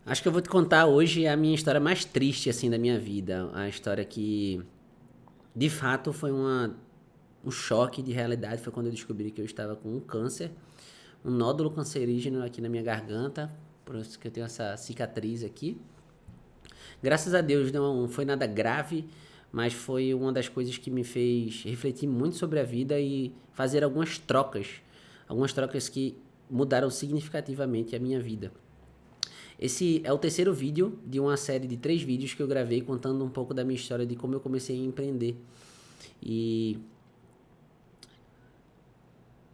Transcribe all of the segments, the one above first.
Acho que eu vou te contar hoje a minha história mais triste, assim, da minha vida. A história que, de fato, foi um choque de realidade. Foi quando eu descobri que eu estava com um câncer, um nódulo cancerígeno aqui na minha garganta. Por isso que eu tenho essa cicatriz aqui. Graças a Deus não foi nada grave, mas foi uma das coisas que me fez refletir muito sobre a vida e fazer algumas trocas. Algumas trocas que mudaram significativamente a minha vida. Esse é o terceiro vídeo de uma série de 3 vídeos que eu gravei contando um pouco da minha história de como eu comecei a empreender. E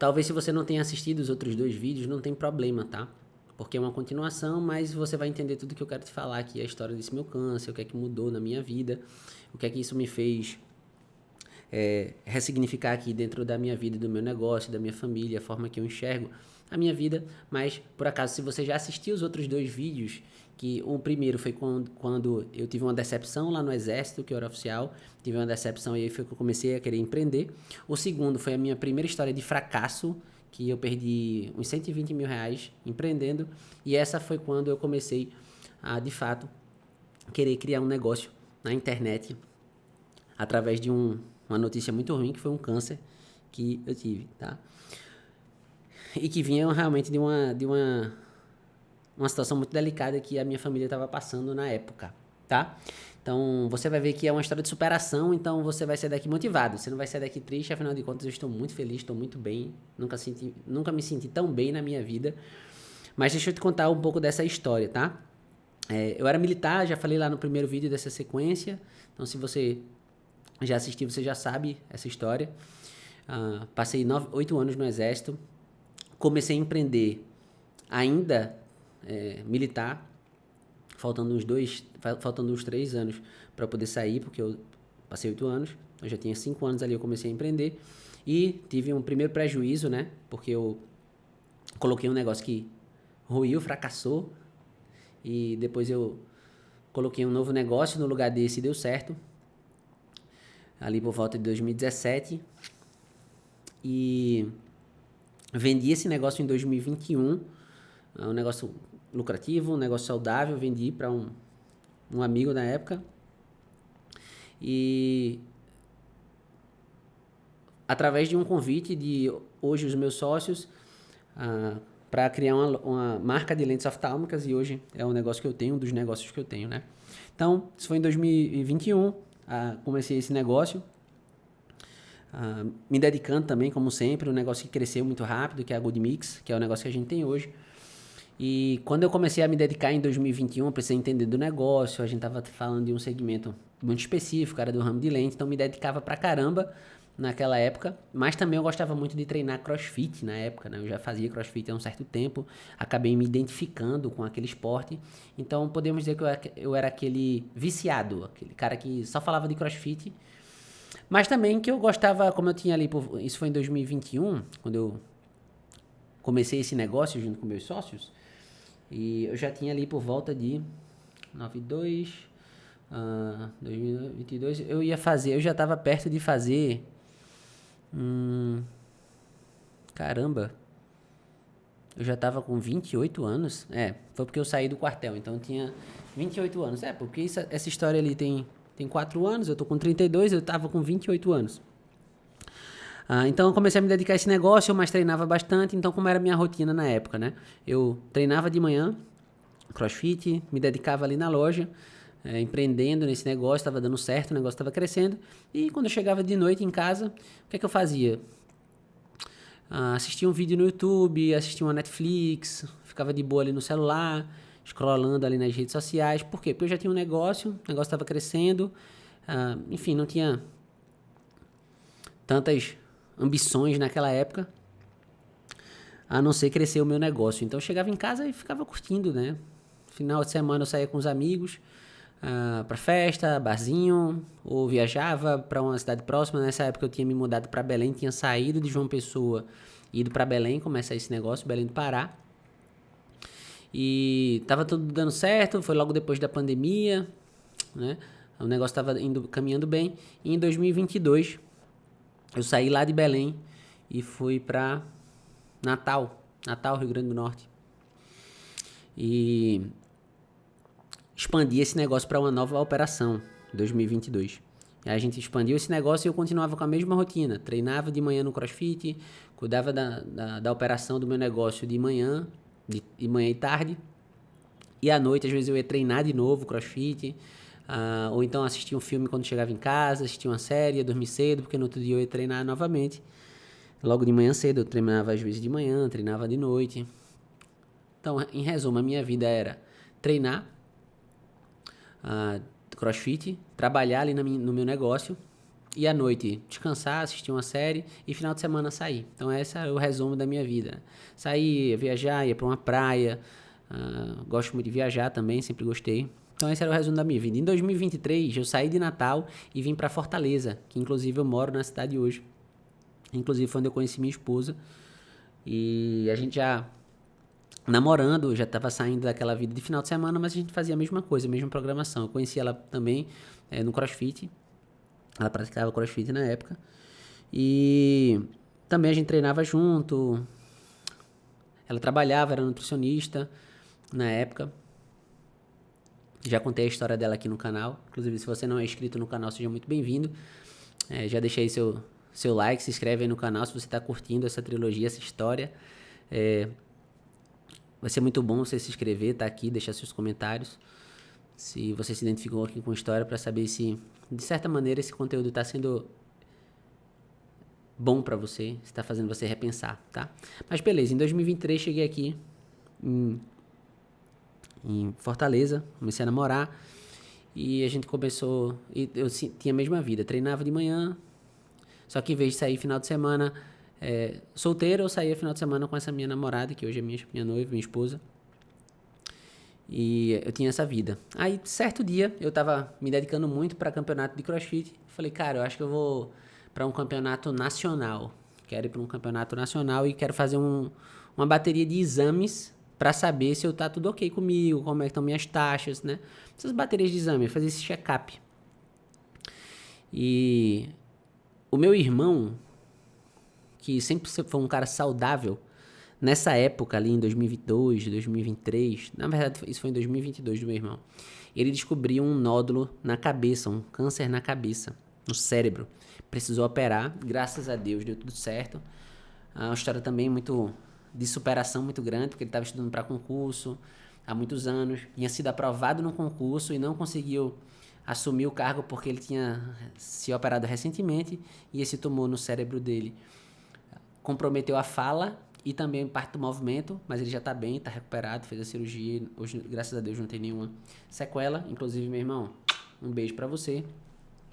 talvez se você não tenha assistido os outros 2 vídeos, não tem problema, tá? Porque é uma continuação, mas você vai entender tudo que eu quero te falar aqui, a história desse meu câncer, o que é que mudou na minha vida, o que é que isso me fez ressignificar aqui dentro da minha vida, do meu negócio, da minha família, a forma que eu enxergo a minha vida. Mas, por acaso, se você já assistiu os outros 2 vídeos, que o primeiro foi quando eu tive uma decepção lá no exército, que eu era oficial, tive uma decepção e aí foi que eu comecei a querer empreender. O segundo foi a minha primeira história de fracasso, que eu perdi uns 120 mil reais empreendendo, e essa foi quando eu comecei a, de fato, querer criar um negócio na internet através de uma notícia muito ruim, que foi um câncer que eu tive, tá? E que vinha realmente uma situação muito delicada que a minha família estava passando na época, tá? Então, você vai ver que é uma história de superação, então você vai sair daqui motivado, você não vai sair daqui triste, afinal de contas eu estou muito feliz, estou muito bem, nunca me senti tão bem na minha vida. Mas deixa eu te contar um pouco dessa história, tá? Eu era militar, já falei lá no primeiro vídeo dessa sequência, então se você já assistiu, você já sabe essa história. Passei 8 anos no exército, comecei a empreender ainda militar, faltando uns 3 anos para poder sair, porque eu passei 8 anos, então já tinha 5 anos ali, eu comecei a empreender e tive um primeiro prejuízo, né? Porque eu coloquei um negócio que ruiu, fracassou, e depois eu coloquei um novo negócio no lugar desse e deu certo, ali por volta de 2017, e vendi esse negócio em 2021, um negócio lucrativo, um negócio saudável, vendi para um amigo na época, e através de um convite de hoje os meus sócios, para criar uma marca de lentes oftálmicas, e hoje é um negócio que eu tenho, um dos negócios que eu tenho, né? Então, isso foi em 2021, comecei esse negócio, me dedicando também, como sempre, um negócio que cresceu muito rápido, que é a Good Mix, que é o negócio que a gente tem hoje. E quando eu comecei a me dedicar em 2021, eu precisei entender do negócio, a gente estava falando de um segmento muito específico, era do ramo de lente, então me dedicava pra caramba naquela época, mas também eu gostava muito de treinar crossfit na época, né? Eu já fazia crossfit há um certo tempo, acabei me identificando com aquele esporte, então podemos dizer que eu era aquele viciado, aquele cara que só falava de crossfit, mas também que eu gostava, como eu tinha ali, isso foi em 2021, quando eu comecei esse negócio junto com meus sócios, e eu já tinha ali por volta de 92, 2022, eu já estava perto de fazer, caramba, eu já estava com 28 anos, foi porque eu saí do quartel, então eu tinha 28 anos, porque essa história ali tem 4 anos, eu tô com 32, eu estava com 28 anos. Então eu comecei a me dedicar a esse negócio, mas treinava bastante, então como era a minha rotina na época, né? Eu treinava de manhã, crossfit, me dedicava ali na loja, empreendendo nesse negócio, estava dando certo, o negócio estava crescendo, e quando eu chegava de noite em casa, o que é que eu fazia? Assistia um vídeo no YouTube, assistia uma Netflix, ficava de boa ali no celular, scrollando ali nas redes sociais. Por quê? Porque eu já tinha um negócio, o negócio estava crescendo, enfim, não tinha tantas ambições naquela época, a não ser crescer o meu negócio. Então eu chegava em casa e ficava curtindo, né? Final de semana eu saía com os amigos pra festa, barzinho, ou viajava para uma cidade próxima. Nessa época eu tinha me mudado para Belém, tinha saído de João Pessoa e ido para Belém, começar esse negócio, Belém do Pará. E tava tudo dando certo, foi logo depois da pandemia, né? O negócio tava caminhando bem. E em 2022 eu saí lá de Belém e fui para Natal, Rio Grande do Norte. E expandir esse negócio para uma nova operação, 2022. Aí a gente expandiu esse negócio e eu continuava com a mesma rotina. Treinava de manhã no CrossFit, cuidava da operação do meu negócio de manhã e tarde. E à noite, às vezes, eu ia treinar de novo CrossFit. Ou então assistia um filme quando chegava em casa, assistia uma série, ia dormir cedo, porque no outro dia eu ia treinar novamente. Logo de manhã cedo, eu treinava às vezes de manhã, treinava de noite. Então, em resumo, a minha vida era treinar, CrossFit, trabalhar ali no meu negócio e à noite descansar, assistir uma série e final de semana sair. Então esse é o resumo da minha vida. Sair, viajar, ia para uma praia, gosto muito de viajar também, sempre gostei. Então esse era o resumo da minha vida. Em 2023 eu saí de Natal e vim para Fortaleza, que inclusive eu moro na cidade hoje. Inclusive foi onde eu conheci minha esposa e a gente já namorando, já estava saindo daquela vida de final de semana, mas a gente fazia a mesma coisa, a mesma programação. Eu conheci ela também no CrossFit, ela praticava CrossFit na época, e também a gente treinava junto, ela trabalhava, era nutricionista na época. Já contei a história dela aqui no canal, inclusive se você não é inscrito no canal, seja muito bem-vindo. Já deixei seu like, se inscreve aí no canal se você está curtindo essa trilogia, essa história. Vai ser muito bom você se inscrever, tá aqui, deixar seus comentários. Se você se identificou aqui com a história, para saber se, de certa maneira, esse conteúdo está sendo bom para você, se está fazendo você repensar, tá? Mas beleza, em 2023 cheguei aqui em Fortaleza, comecei a namorar e a gente começou. Eu tinha a mesma vida, treinava de manhã, só que em vez de sair final de semana solteiro, eu saía final de semana com essa minha namorada, que hoje é minha noiva, minha esposa. E eu tinha essa vida. Aí, certo dia, eu tava me dedicando muito para campeonato de CrossFit. Falei, cara, eu acho que eu vou para um campeonato nacional. Quero ir para um campeonato nacional e quero fazer uma bateria de exames para saber se eu tá tudo ok comigo, como é que estão minhas taxas, né? Essas baterias de exame, fazer esse check-up. E o meu irmão, que sempre foi um cara saudável, nessa época ali em 2022, 2023, na verdade isso foi em 2022 do meu irmão, ele descobriu um nódulo na cabeça, um câncer na cabeça, no cérebro. Precisou operar, graças a Deus deu tudo certo. Uma história também muito de superação muito grande, porque ele estava estudando para concurso há muitos anos, tinha sido aprovado no concurso e não conseguiu assumir o cargo porque ele tinha se operado recentemente e esse tumor no cérebro dele comprometeu a fala e também parte do movimento, mas ele já tá bem, tá recuperado, fez a cirurgia, hoje, graças a Deus, não tem nenhuma sequela. Inclusive, meu irmão, um beijo pra você.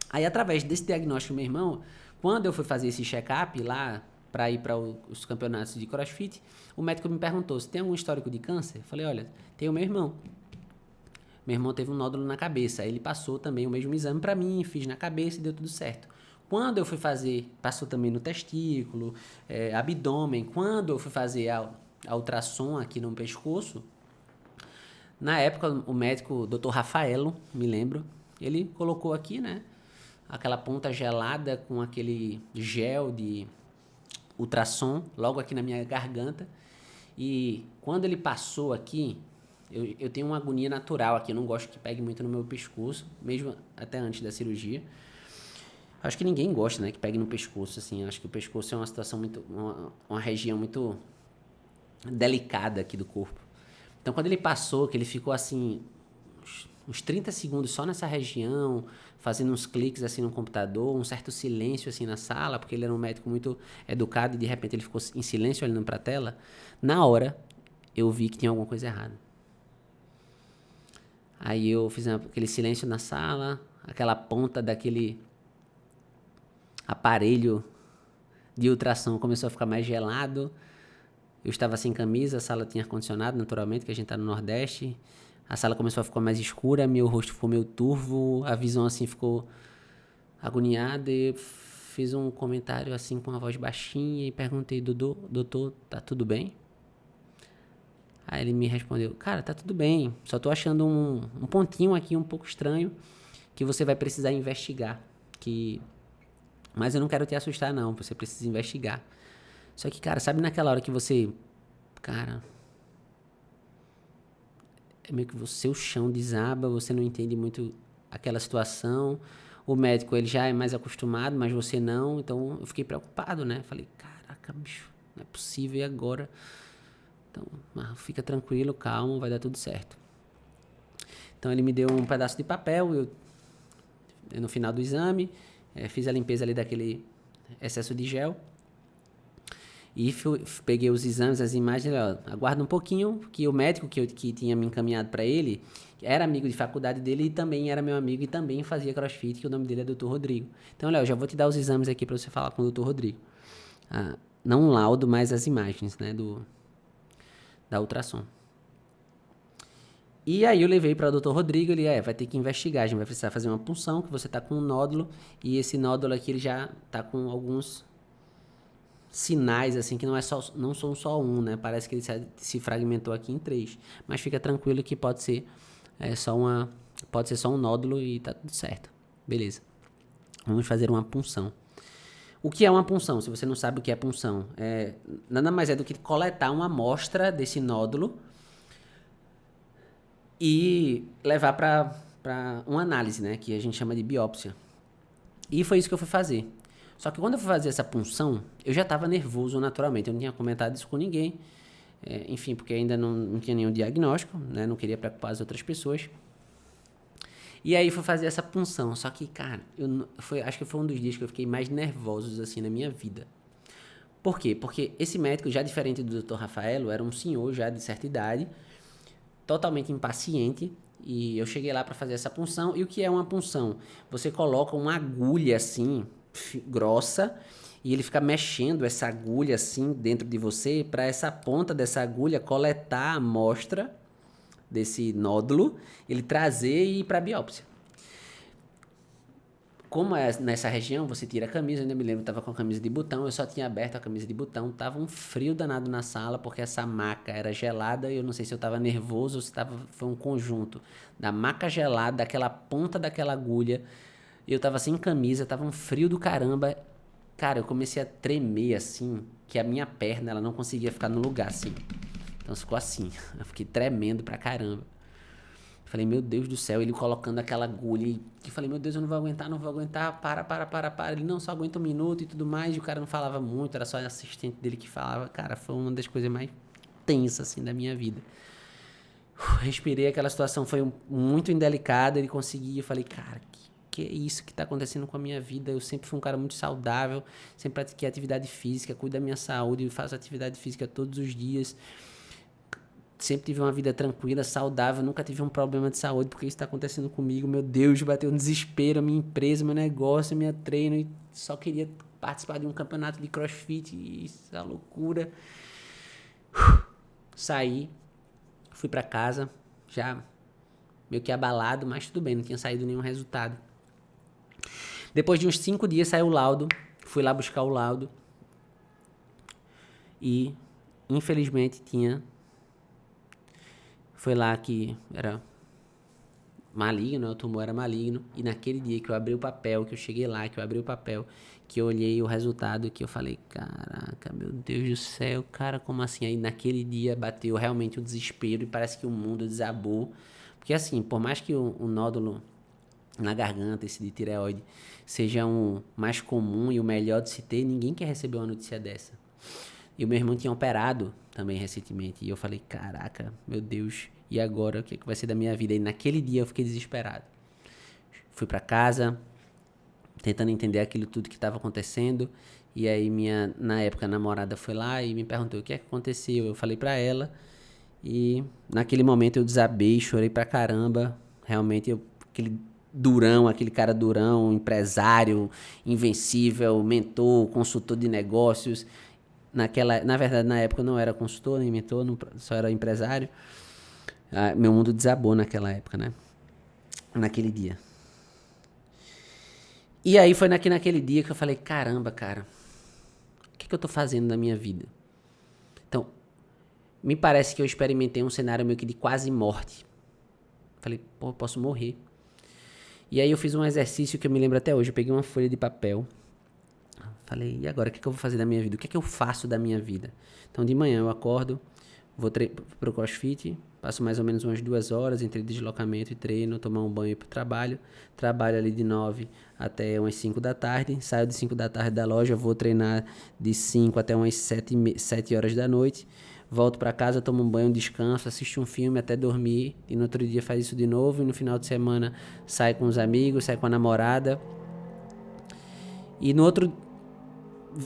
Aí, através desse diagnóstico do meu irmão, quando eu fui fazer esse check-up lá, pra ir para os campeonatos de CrossFit, o médico me perguntou se tem algum histórico de câncer. Eu falei, olha, tem o meu irmão. Meu irmão teve um nódulo na cabeça, aí ele passou também o mesmo exame pra mim, fiz na cabeça e deu tudo certo. Quando eu fui fazer, passou também no testículo, abdômen. Quando eu fui fazer a ultrassom aqui no pescoço, na época o médico, Dr. Rafaelo, me lembro, ele colocou aqui, né, aquela ponta gelada com aquele gel de ultrassom, logo aqui na minha garganta. E quando ele passou aqui, eu tenho uma agonia natural aqui, eu não gosto que pegue muito no meu pescoço, mesmo até antes da cirurgia. Acho que ninguém gosta, né, que pegue no pescoço, assim. Acho que o pescoço é uma situação muito... uma região muito delicada aqui do corpo. Então, quando ele passou, que ele ficou, assim, uns 30 segundos só nessa região, fazendo uns cliques, assim, no computador, um certo silêncio, assim, na sala, porque ele era um médico muito educado e, de repente, ele ficou em silêncio olhando pra tela. Na hora, eu vi que tinha alguma coisa errada. Aí eu fiz aquele silêncio na sala, aquela ponta daquele aparelho de ultrassom começou a ficar mais gelado. Eu estava sem camisa, a sala tinha ar-condicionado, naturalmente, que a gente tá no Nordeste. A sala começou a ficar mais escura, meu rosto ficou meio turvo, a visão assim ficou agoniada. E fiz um comentário assim com a voz baixinha e perguntei, doutor, tá tudo bem? Aí ele me respondeu, cara, tá tudo bem, só tô achando um pontinho aqui um pouco estranho que você vai precisar investigar, mas eu não quero te assustar, não. Você precisa investigar. Só que, cara, sabe naquela hora que você... Cara... meio que o chão desaba, você não entende muito aquela situação. O médico, ele já é mais acostumado, mas você não. Então, eu fiquei preocupado, né? Falei, caraca, bicho, não é possível, e agora? Então, fica tranquilo, calma, vai dar tudo certo. Então, ele me deu um pedaço de papel, no final do exame, fiz a limpeza ali daquele excesso de gel. E peguei os exames, as imagens, aguarda um pouquinho, que o médico que tinha me encaminhado para ele era amigo de faculdade dele e também era meu amigo e também fazia crossfit, que o nome dele é Dr. Rodrigo. Então, Léo, já vou te dar os exames aqui para você falar com o Dr. Rodrigo. Não um laudo, mas as imagens, né, da ultrassom. E aí eu levei para o Dr. Rodrigo, ele vai ter que investigar, a gente vai precisar fazer uma punção, que você tá com um nódulo, e esse nódulo aqui ele já tá com alguns sinais, assim, que não são só um, né? Parece que ele se fragmentou aqui em 3. Mas fica tranquilo que pode ser só um nódulo e tá tudo certo. Beleza. Vamos fazer uma punção. O que é uma punção? Se você não sabe o que é punção, nada mais é do que coletar uma amostra desse nódulo e levar para uma análise, né? Que a gente chama de biópsia. E foi isso que eu fui fazer. Só que quando eu fui fazer essa punção, eu já estava nervoso naturalmente. Eu não tinha comentado isso com ninguém. Enfim, porque ainda não tinha nenhum diagnóstico, né? Não queria preocupar as outras pessoas. E aí fui fazer essa punção. Só que, cara, acho que foi um dos dias que eu fiquei mais nervoso assim na minha vida. Por quê? Porque esse médico, já diferente do Dr. Rafaelo, era um senhor já de certa idade, totalmente impaciente. E eu cheguei lá para fazer essa punção. E o que é uma punção? Você coloca uma agulha assim, grossa, e ele fica mexendo essa agulha assim dentro de você para essa ponta dessa agulha coletar a amostra desse nódulo, ele trazer e ir para a biópsia. Como é nessa região, você tira a camisa, eu ainda me lembro, eu tava com a camisa de botão, eu só tinha aberto a camisa de botão, tava um frio danado na sala, porque essa maca era gelada, e eu não sei se eu tava nervoso ou se foi um conjunto da maca gelada, daquela ponta daquela agulha, eu tava sem camisa, tava um frio do caramba, cara, eu comecei a tremer assim, que a minha perna, ela não conseguia ficar no lugar assim, então ficou assim, eu fiquei tremendo pra caramba. Falei, meu Deus do céu, ele colocando aquela agulha e eu falei, meu Deus, eu não vou aguentar, para. Ele, não, só aguenta um minuto e tudo mais, e o cara não falava muito, era só o assistente dele que falava. Cara, foi uma das coisas mais tensas, assim, da minha vida. Respirei, aquela situação foi muito indelicada, ele conseguia, eu falei, cara, que é isso que tá acontecendo com a minha vida? Eu sempre fui um cara muito saudável, sempre pratiquei atividade física, cuido da minha saúde, faço atividade física todos os dias. Sempre tive uma vida tranquila, saudável, nunca tive um problema de saúde, porque isso está acontecendo comigo, meu Deus, bateu um desespero, a minha empresa, meu negócio, minha treino, e só queria participar de um campeonato de crossfit, e isso é loucura. Saí, fui para casa, já meio que abalado, mas tudo bem, não tinha saído nenhum resultado. Depois de uns 5 dias saiu o laudo, fui lá buscar o laudo, e infelizmente foi lá que era maligno, o tumor era maligno, e naquele dia que eu abri o papel, que eu cheguei lá, que eu abri o papel, que eu olhei o resultado, que eu falei, caraca, meu Deus do céu, cara, como assim? Aí naquele dia bateu realmente o desespero e parece que o mundo desabou, porque assim, por mais que o nódulo na garganta, esse de tireoide, seja um mais comum e o melhor de se ter, ninguém quer receber uma notícia dessa. E o meu irmão tinha operado também recentemente. E eu falei, caraca, meu Deus, e agora? O que vai ser da minha vida? E naquele dia eu fiquei desesperado. Fui pra casa, tentando entender aquilo tudo que estava acontecendo. E aí na época, a namorada foi lá e me perguntou o que é que aconteceu. Eu falei pra ela. E naquele momento eu desabei, chorei pra caramba. Realmente, aquele cara durão, empresário, invencível, mentor, consultor de negócios. Na verdade, na época eu não era consultor, nem mentor, só era empresário. Meu mundo desabou naquela época, né? Naquele dia. E aí foi naquele dia que eu falei, caramba, cara, o que eu tô fazendo na minha vida? Então, me parece que eu experimentei um cenário meio que de quase morte. Falei, pô, eu posso morrer. E aí eu fiz um exercício que eu me lembro até hoje. Eu peguei uma folha de papel. Falei, e agora, o que eu vou fazer da minha vida? O que eu faço da minha vida? Então, de manhã eu acordo, vou pro CrossFit, passo mais ou menos umas 2 horas entre deslocamento e treino, tomar um banho pro trabalho. Trabalho ali de 9 até umas 5 da tarde. Saio de 5 da tarde da loja, vou treinar de 5 até umas 7 horas da noite. Volto para casa, tomo um banho, descanso, assisto um filme até dormir. E no outro dia faz isso de novo. E no final de semana sai com os amigos, sai com a namorada. E no outro,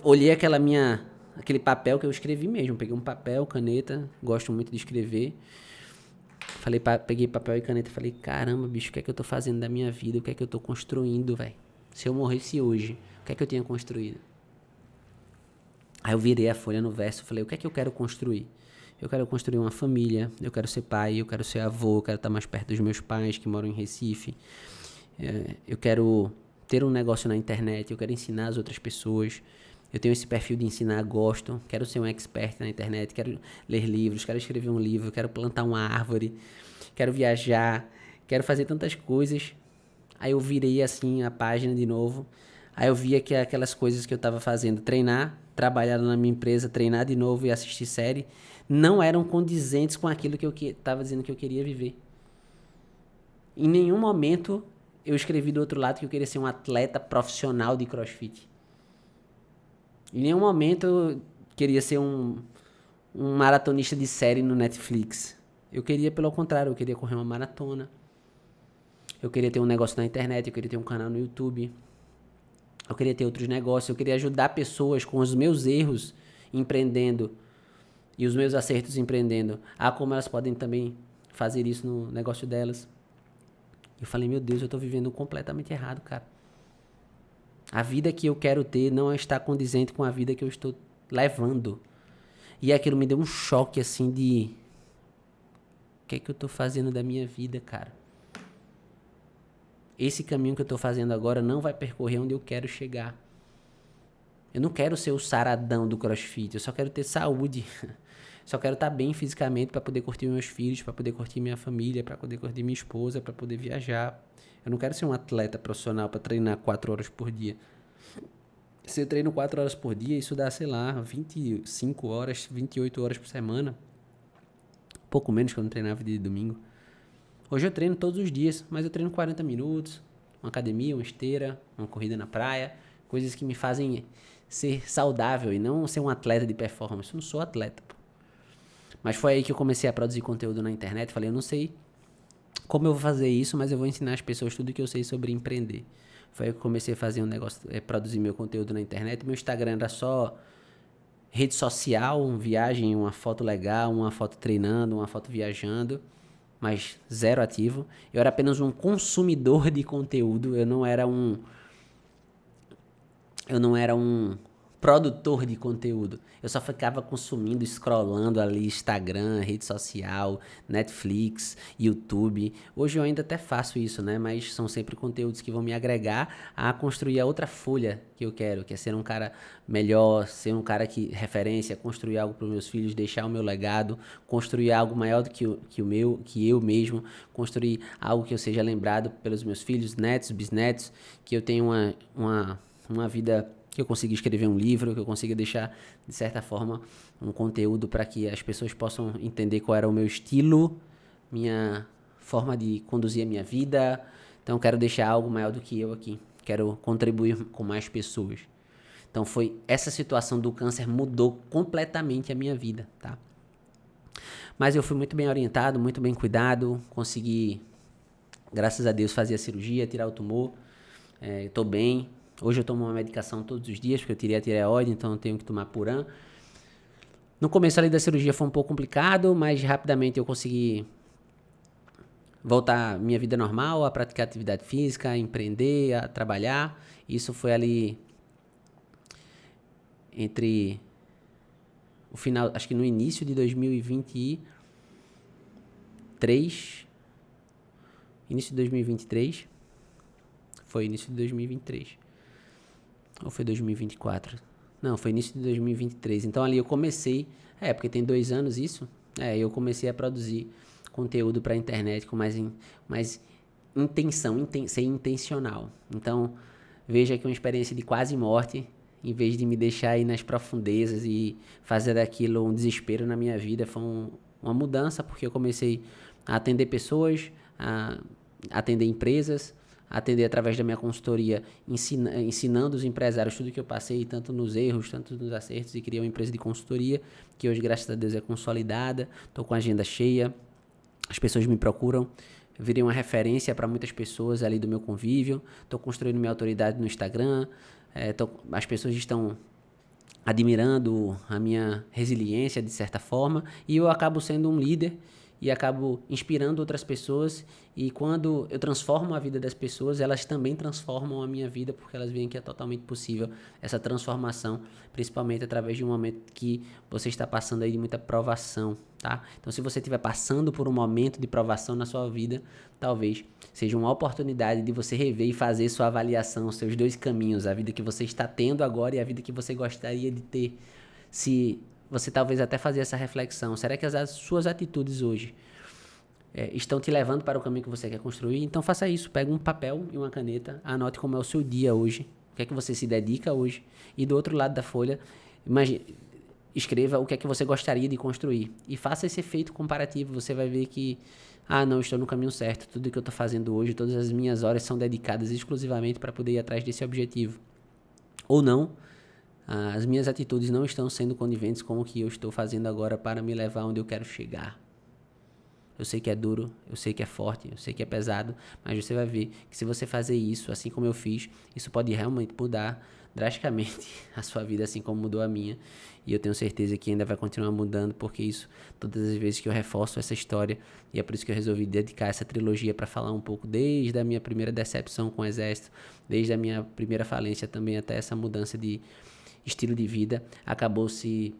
olhei aquele papel que eu escrevi mesmo. Peguei um papel, caneta, gosto muito de escrever. Peguei papel e caneta e falei, caramba, bicho, o que é que eu tô fazendo da minha vida? O que é que eu tô construindo, velho? Se eu morresse hoje, o que é que eu tinha construído? Aí eu virei a folha no verso e falei, o que é que eu quero construir? Eu quero construir uma família, eu quero ser pai, eu quero ser avô, eu quero estar mais perto dos meus pais que moram em Recife. Eu quero ter um negócio na internet, eu quero ensinar as outras pessoas. Eu tenho esse perfil de ensinar, gosto, quero ser um expert na internet, quero ler livros, quero escrever um livro, quero plantar uma árvore, quero viajar, quero fazer tantas coisas. Aí eu virei assim a página de novo, aí eu via que aquelas coisas que eu estava fazendo, treinar, trabalhar na minha empresa, treinar de novo e assistir série, não eram condizentes com aquilo que eu estava dizendo que eu queria viver. Em nenhum momento eu escrevi do outro lado que eu queria ser um atleta profissional de CrossFit. Em nenhum momento eu queria ser um maratonista de série no Netflix. Eu queria, pelo contrário, eu queria correr uma maratona. Eu queria ter um negócio na internet, eu queria ter um canal no YouTube. Eu queria ter outros negócios, eu queria ajudar pessoas com os meus erros empreendendo e os meus acertos empreendendo, a como elas podem também fazer isso no negócio delas. Eu falei, meu Deus, eu tô vivendo completamente errado, cara. A vida que eu quero ter não está condizente com a vida que eu estou levando. E aquilo me deu um choque, assim, de... O que é que eu tô fazendo da minha vida, cara? Esse caminho que eu tô fazendo agora não vai percorrer onde eu quero chegar. Eu não quero ser o saradão do CrossFit, eu só quero ter saúde. Só quero estar bem fisicamente para poder curtir meus filhos, para poder curtir minha família, para poder curtir minha esposa, para poder viajar. Eu não quero ser um atleta profissional para treinar 4 horas por dia. Se eu treino 4 horas por dia, isso dá, sei lá, 25 horas, 28 horas por semana. Pouco menos que eu não treinava de domingo. Hoje eu treino todos os dias, mas eu treino 40 minutos, uma academia, uma esteira, uma corrida na praia, coisas que me fazem ser saudável e não ser um atleta de performance. Eu não sou atleta, pô. Mas foi aí que eu comecei a produzir conteúdo na internet. Falei, eu não sei como eu vou fazer isso, mas eu vou ensinar as pessoas tudo que eu sei sobre empreender. Foi aí que eu comecei a fazer um negócio, produzir meu conteúdo na internet. Meu Instagram era só rede social, uma viagem, uma foto legal, uma foto treinando, uma foto viajando, mas zero ativo. Eu era apenas um consumidor de conteúdo, eu não era um produtor de conteúdo. Eu só ficava consumindo, scrollando ali Instagram, rede social, Netflix, YouTube. Hoje eu ainda até faço isso, né? Mas são sempre conteúdos que vão me agregar a construir a outra folha que eu quero, que é ser um cara melhor, ser um cara que referência, construir algo para os meus filhos, deixar o meu legado, construir algo maior do que eu mesmo, construir algo que eu seja lembrado pelos meus filhos, netos, bisnetos, que eu tenha uma vida, que eu consiga escrever um livro, que eu consiga deixar, de certa forma, um conteúdo para que as pessoas possam entender qual era o meu estilo, minha forma de conduzir a minha vida. Então, quero deixar algo maior do que eu aqui. Quero contribuir com mais pessoas. Então, essa situação do câncer mudou completamente a minha vida, tá? Mas eu fui muito bem orientado, muito bem cuidado, consegui, graças a Deus, fazer a cirurgia, tirar o tumor. Estou bem. Hoje eu tomo uma medicação todos os dias, porque eu tirei a tireoide, então eu tenho que tomar Puran. No começo ali da cirurgia foi um pouco complicado, mas rapidamente eu consegui voltar à minha vida normal, a praticar atividade física, a empreender, a trabalhar. Isso foi ali entre o final, acho que no início de 2023. Início de 2023. Foi início de 2023. Ou foi 2024? Não, foi início de 2023. Então ali eu comecei, porque tem 2 anos isso, eu comecei a produzir conteúdo para a internet com mais intenção, ser intencional. Então veja que uma experiência de quase morte em vez de me deixar ir nas profundezas e fazer daquilo um desespero na minha vida. Foi uma mudança, porque eu comecei a atender pessoas, a atender empresas, a atender através da minha consultoria, ensinando os empresários tudo que eu passei, tanto nos erros, tanto nos acertos, e criei uma empresa de consultoria, que hoje, graças a Deus, é consolidada, estou com a agenda cheia, as pessoas me procuram, eu virei uma referência para muitas pessoas ali do meu convívio, estou construindo minha autoridade no Instagram, as pessoas estão admirando a minha resiliência de certa forma, e eu acabo sendo um líder e acabo inspirando outras pessoas, e quando eu transformo a vida das pessoas, elas também transformam a minha vida, porque elas veem que é totalmente possível essa transformação, principalmente através de um momento que você está passando aí de muita provação, tá? Então, se você estiver passando por um momento de provação na sua vida, talvez seja uma oportunidade de você rever e fazer sua avaliação, seus dois caminhos, a vida que você está tendo agora e a vida que você gostaria de ter. Se você talvez até fazer essa reflexão, será que as suas atitudes hoje estão te levando para o caminho que você quer construir? Então faça isso, pega um papel e uma caneta, anote como é o seu dia hoje, o que é que você se dedica hoje, e do outro lado da folha, escreva o que é que você gostaria de construir, e faça esse efeito comparativo. Você vai ver que, não, estou no caminho certo, tudo que eu estou fazendo hoje, todas as minhas horas são dedicadas exclusivamente para poder ir atrás desse objetivo. Ou não, as minhas atitudes não estão sendo coniventes com o que eu estou fazendo agora para me levar onde eu quero chegar. Eu sei que é duro, eu sei que é forte, eu sei que é pesado, mas você vai ver que se você fazer isso, assim como eu fiz, isso pode realmente mudar drasticamente a sua vida, assim como mudou a minha. E eu tenho certeza que ainda vai continuar mudando, porque isso, todas as vezes que eu reforço essa história, e é por isso que eu resolvi dedicar essa trilogia para falar um pouco desde a minha primeira decepção com o exército, desde a minha primeira falência também até essa mudança de estilo de vida, acabou se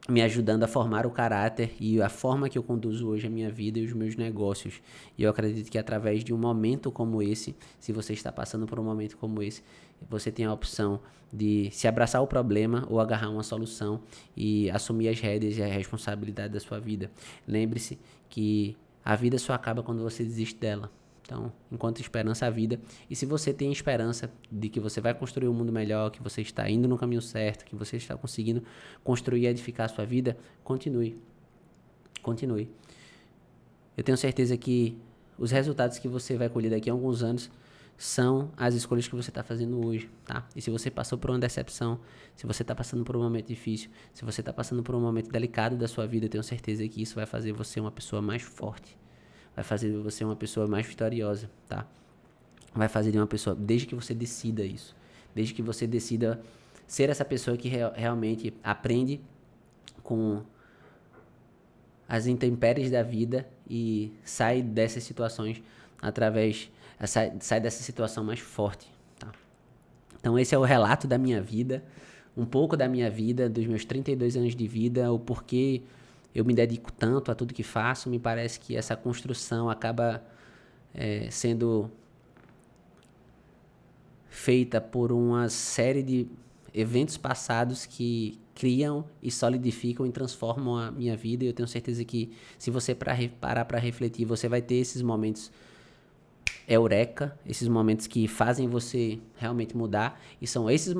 me ajudando a formar o caráter e a forma que eu conduzo hoje a minha vida e os meus negócios. E eu acredito que através de um momento como esse, se você está passando por um momento como esse, você tem a opção de se abraçar o problema ou agarrar uma solução e assumir as rédeas e a responsabilidade da sua vida. Lembre-se que a vida só acaba quando você desiste dela. Então, enquanto esperança, a vida. E se você tem esperança de que você vai construir um mundo melhor, que você está indo no caminho certo, que você está conseguindo construir e edificar a sua vida, continue. Continue. Eu tenho certeza que os resultados que você vai colher daqui a alguns anos são as escolhas que você está fazendo hoje, tá? E se você passou por uma decepção, se você está passando por um momento difícil, se você está passando por um momento delicado da sua vida, eu tenho certeza que isso vai fazer você uma pessoa mais forte. Vai fazer de você uma pessoa mais vitoriosa, tá? Vai fazer de uma pessoa, desde que você decida isso. Desde que você decida ser essa pessoa que realmente aprende com as intempéries da vida e sai dessas situações sai dessa situação mais forte, tá? Então esse é o relato da minha vida, um pouco da minha vida, dos meus 32 anos de vida, o porquê eu me dedico tanto a tudo que faço. Me parece que essa construção acaba sendo feita por uma série de eventos passados que criam e solidificam e transformam a minha vida. E eu tenho certeza que se você parar para refletir, você vai ter esses momentos eureka, esses momentos que fazem você realmente mudar. E são esses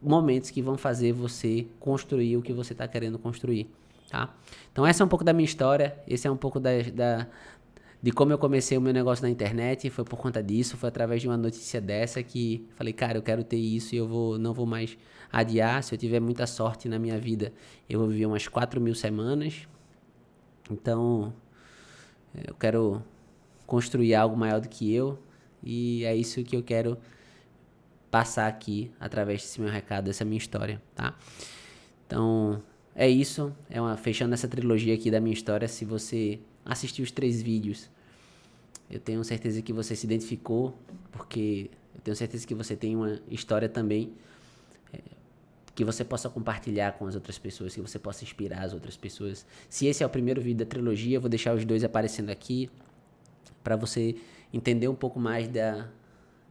momentos que vão fazer você construir o que você está querendo construir, tá? Então essa é um pouco da minha história, esse é um pouco de como eu comecei o meu negócio na internet. Foi por conta disso, foi através de uma notícia dessa que falei, cara, eu quero ter isso e não vou mais adiar. Se eu tiver muita sorte na minha vida, eu vou viver umas 4.000 semanas. Então, eu quero construir algo maior do que eu, e é isso que eu quero passar aqui através desse meu recado, dessa minha história, tá? Então, é isso. Fechando essa trilogia aqui da minha história. Se você assistiu os 3 vídeos, eu tenho certeza que você se identificou, porque eu tenho certeza que você tem uma história também que você possa compartilhar com as outras pessoas, que você possa inspirar as outras pessoas. Se esse é o primeiro vídeo da trilogia, eu vou deixar os 2 aparecendo aqui para você entender um pouco mais da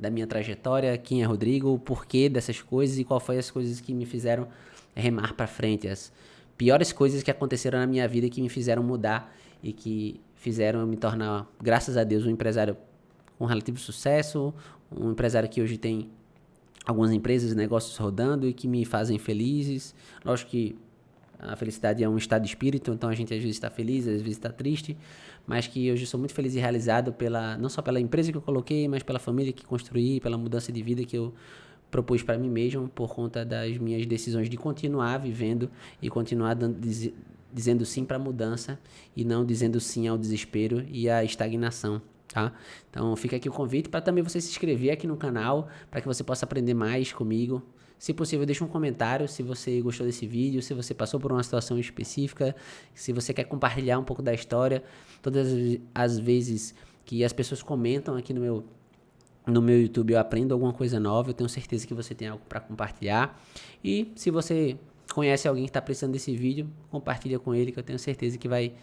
minha trajetória, quem é Rodrigo, o porquê dessas coisas e qual foi as coisas que me fizeram remar para frente, as piores coisas que aconteceram na minha vida que me fizeram mudar e que fizeram eu me tornar, graças a Deus, um empresário com relativo sucesso, um empresário que hoje tem algumas empresas e negócios rodando e que me fazem felizes. Lógico que a felicidade é um estado de espírito, então a gente às vezes está feliz, às vezes está triste, mas que hoje eu sou muito feliz e realizado não só pela empresa que eu coloquei, mas pela família que construí, pela mudança de vida que eu propus para mim mesmo, por conta das minhas decisões de continuar vivendo e continuar dizendo sim para a mudança e não dizendo sim ao desespero e à estagnação. Tá? Então fica aqui o convite para também você se inscrever aqui no canal, para que você possa aprender mais comigo. Se possível, deixa um comentário se você gostou desse vídeo, se você passou por uma situação específica, se você quer compartilhar um pouco da história. Todas as vezes que as pessoas comentam aqui no meu YouTube, eu aprendo alguma coisa nova, eu tenho certeza que você tem algo para compartilhar. E se você conhece alguém que está precisando desse vídeo, compartilha com ele, que eu tenho certeza que vai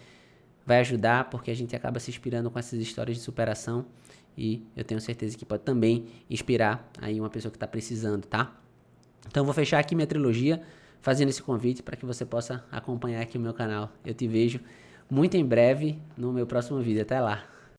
ajudar, porque a gente acaba se inspirando com essas histórias de superação e eu tenho certeza que pode também inspirar aí uma pessoa que está precisando, tá? Então eu vou fechar aqui minha trilogia fazendo esse convite para que você possa acompanhar aqui o meu canal. Eu te vejo muito em breve no meu próximo vídeo. Até lá!